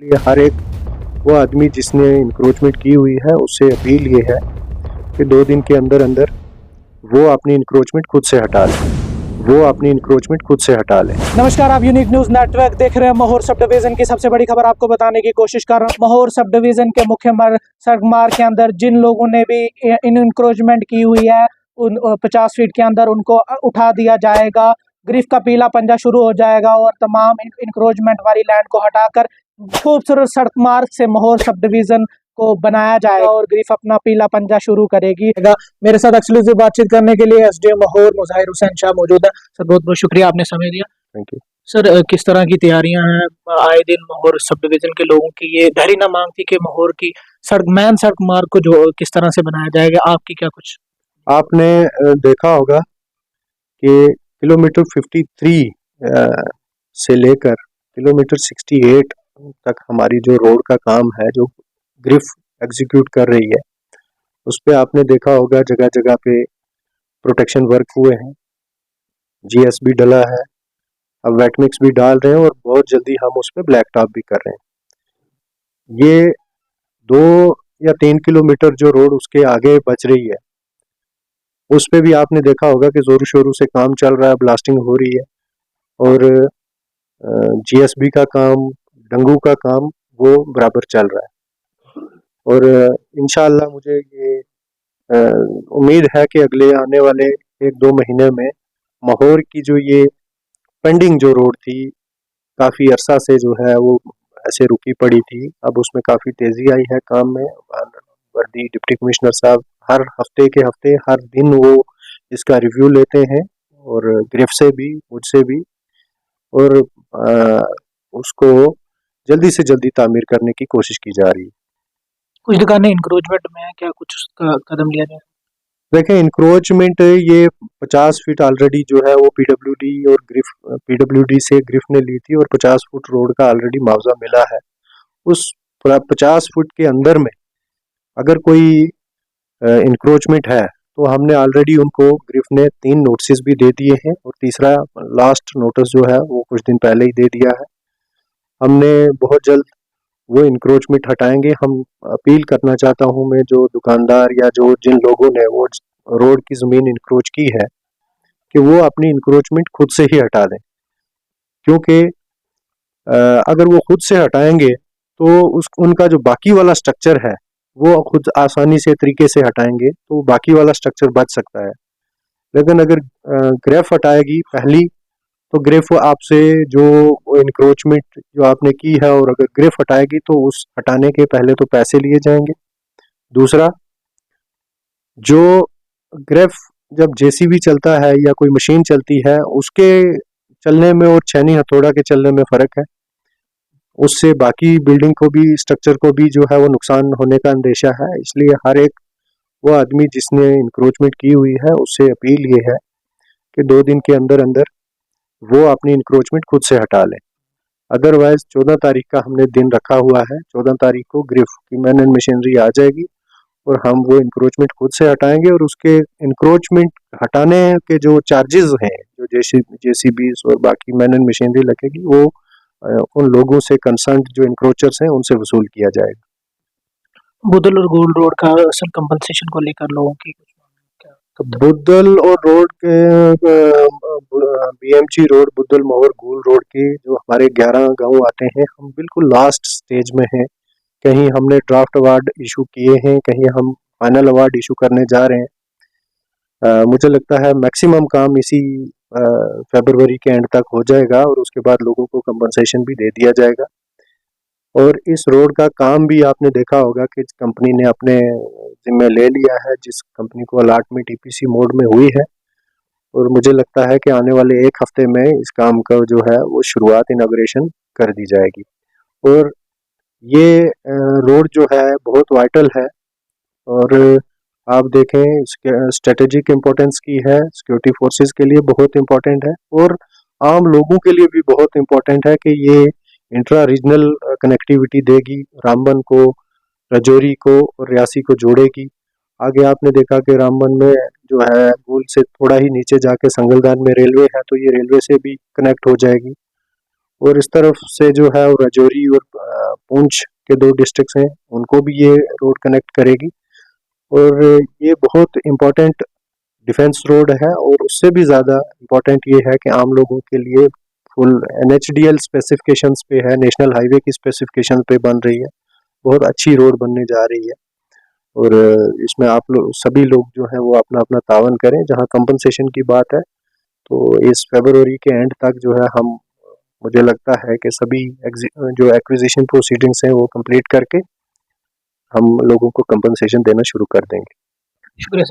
लिए हर एक वो आदमी जिसने इंक्रोचमेंट की हुई है उससे अपील ये है कि 2 दिन के अंदर अंदर वो अपनी इंक्रोचमेंट खुद से हटा लें। नमस्कार, आप यूनिक न्यूज नेटवर्क देख रहे हैं। महोर सब डिवीजन की सबसे बड़ी खबर आपको बताने की कोशिश कर रहा हूँ। महोर सब डिवीजन के मुख्य सड़क मार्ग के अंदर जिन लोगों ने भी इंक्रोचमेंट की हुई है उन 50 फीट के अंदर उनको उठा दिया जाएगा। ग्रिफ का पीला पंजा शुरू हो जाएगा और तमाम इंक्रोचमेंट वाली लैंड को हटाकर खूबसूरत सड़क मार्ग से महोर सब डिवीजन को बनाया जाएगा और ग्रिफ अपना पीला पंजा शुरू करेगी। मेरे साथ एक्सक्लूसिव बातचीत करने के लिए एसडीएम महोर मुजाहिर हुसैन शाह मौजूद है। सर, बहुत बहुत शुक्रिया, आपने समय दिया। Thank you. सर, किस तरह की तैयारियां हैं? आए दिन महोर सब डिवीजन के लोगों की ये धैर्य मांग थी कि महोर की सड़क मार्ग को जो किस तरह से बनाया जाएगा। आपकी क्या कुछ? आपने देखा होगा कि किलोमीटर 53 से लेकर किलोमीटर 68 तक हमारी जो रोड का काम है, जो ग्रिफ एग्जीक्यूट कर रही है, उस पे आपने देखा होगा जगह जगह पे प्रोटेक्शन वर्क हुए हैं, जीएस भी डला है, अब वेट मिक्स भी डाल रहे हैं और बहुत जल्दी हम उस पे ब्लैक टॉप भी कर रहे हैं। ये 2 या 3 किलोमीटर जो रोड उसके आगे बच रही है, उस पे भी आपने देखा होगा कि जोरों शोरों से काम चल रहा है, ब्लास्टिंग हो रही है और जीएसबी का काम, डंगू का काम वो बराबर चल रहा है। और इंशाअल्लाह मुझे ये उम्मीद है कि अगले आने वाले 1-2 महीने में महोर की जो ये पेंडिंग जो रोड थी, काफ़ी अरसा से जो है वो ऐसे रुकी पड़ी थी, अब उसमें काफ़ी तेज़ी आई है काम में। वर्दी डिप्टी कमिश्नर साहब हर हफ्ते के हफ्ते हर दिन वो इसका रिव्यू लेते हैं और ग्रिफ से भी, मुझसे भी, और उसको जल्दी से जल्दी तामीर करने की कोशिश की जा रही है। कुछ दुकानें इंक्रोचमेंट में है, क्या कुछ उसका कदम लिया जाए? देखें, इंक्रोचमेंट ये 50 फीट ऑलरेडी जो है वो पीडब्ल्यूडी और ग्रिफ, पीडब्ल्यूडी से ग्रिफ ने ली थी और 50 फुट रोड का ऑलरेडी मुआवजा मिला है। उस 50 फुट के अंदर में अगर कोई इंक्रोचमेंट है तो हमने ऑलरेडी उनको ग्रिफ ने 3 नोटिस भी दे दिए हैं और तीसरा लास्ट नोटिस जो है वो कुछ दिन पहले ही दे दिया है। हमने बहुत जल्द वो इंक्रोचमेंट हटाएंगे। हम अपील करना चाहता हूं मैं, जो दुकानदार या जो जिन लोगों ने वो रोड की ज़मीन इंक्रोच की है, कि वो अपनी इंक्रोचमेंट खुद से ही हटा दें, क्योंकि अगर वो खुद से हटाएंगे तो उनका जो बाकी वाला स्ट्रक्चर है वो खुद आसानी से तरीके से हटाएंगे तो बाकी वाला स्ट्रक्चर बच सकता है। लेकिन अगर ग्रेफ हटाएगी पहली, तो ग्रेफ आपसे जो इंक्रोचमेंट जो आपने की है, और अगर ग्रेफ हटाएगी तो उस हटाने के पहले तो पैसे लिए जाएंगे। दूसरा, जो ग्रेफ जब जेसीबी चलता है या कोई मशीन चलती है, उसके चलने में और छेनी हथौड़ा के चलने में फ़र्क है। उससे बाकी बिल्डिंग को भी, स्ट्रक्चर को भी जो है वो नुकसान होने का अंदेशा है। इसलिए हर एक वो आदमी जिसने इंक्रोचमेंट की हुई है उससे अपील ये है कि 2 दिन के अंदर अंदर वो अपनी इंक्रोचमेंट खुद से हटा लें। अदरवाइज 14 तारीख का हमने दिन रखा हुआ है, 14 तारीख को ग्रिफ की मैन एंड मशीनरी आ जाएगी और हम वो इंक्रोचमेंट खुद से हटाएंगे और उसके इंक्रोचमेंट हटाने के जो चार्जेस हैं, जो जेसीबीज और बाकी मैन एंड मशीनरी लगेगी, वो उन लोगों से, कंसर्न जो इंक्रोचर्स हैं, उनसे वसूल किया जाएगा। बुदल और गोल्ड रोड का असल कंपनसेशन को लेकर लोगों की बुद्धल और रोड के बीएमजी रोड, बुद्धल महोर गोल रोड के जो हमारे 11 गांव आते हैं, हम बिल्कुल लास्ट स्टेज में हैं। कहीं हमने ड्राफ्ट अवार्ड इशू किए हैं, कहीं हम फाइनल अवार्ड इशू करने जा रहे हैं। मुझे लगता है मैक्सिमम काम इसी फरवरी के एंड तक हो जाएगा और उसके बाद लोगों को कंपनसेशन भी दे दिया जाएगा। और इस रोड का काम भी आपने देखा होगा कि कंपनी ने अपने जिम्मे ले लिया है, जिस कंपनी को अलॉटमेंट ईपीसी मोड में हुई है, और मुझे लगता है कि आने वाले 1 हफ्ते में इस काम का जो है वो शुरुआत, इनॉग्रेशन कर दी जाएगी। और ये रोड जो है बहुत वाइटल है और आप देखें स्ट्रेटेजिक इम्पोर्टेंस की है, सिक्योरिटी फोर्सेस के लिए बहुत इम्पोर्टेंट है और आम लोगों के लिए भी बहुत इम्पोर्टेंट है कि ये इंट्रा रीजनल कनेक्टिविटी देगी, रामबन को, रजौरी को और रियासी को जोड़ेगी। आगे आपने देखा कि रामबन में जो है गुल से थोड़ा ही नीचे जाके संगलदान में रेलवे है, तो ये रेलवे से भी कनेक्ट हो जाएगी और इस तरफ से जो है रजौरी और पुंछ के 2 डिस्ट्रिक्ट्स हैं उनको भी ये रोड कनेक्ट करेगी और ये बहुत इम्पोर्टेंट डिफेंस रोड है और उससे भी ज़्यादा इम्पोर्टेंट ये है कि आम लोगों के लिए फुल NHDL स्पेसिफिकेशंस पे है, नेशनल हाईवे की स्पेसिफिकेशन पे बन रही है, बहुत अच्छी रोड बनने जा रही है और इसमें आप लोग सभी लोग जो हैं वो अपना अपना तावन करें। जहां कंपनसेशन की बात है तो इस फरवरी के एंड तक जो है हम मुझे लगता है कि सभी जो एक्विजिशन प्रोसीडिंग्स हैं वो कंप्लीट करके हम लोगों को कंपनसेशन देना शुरू कर देंगे। शुक्रिया।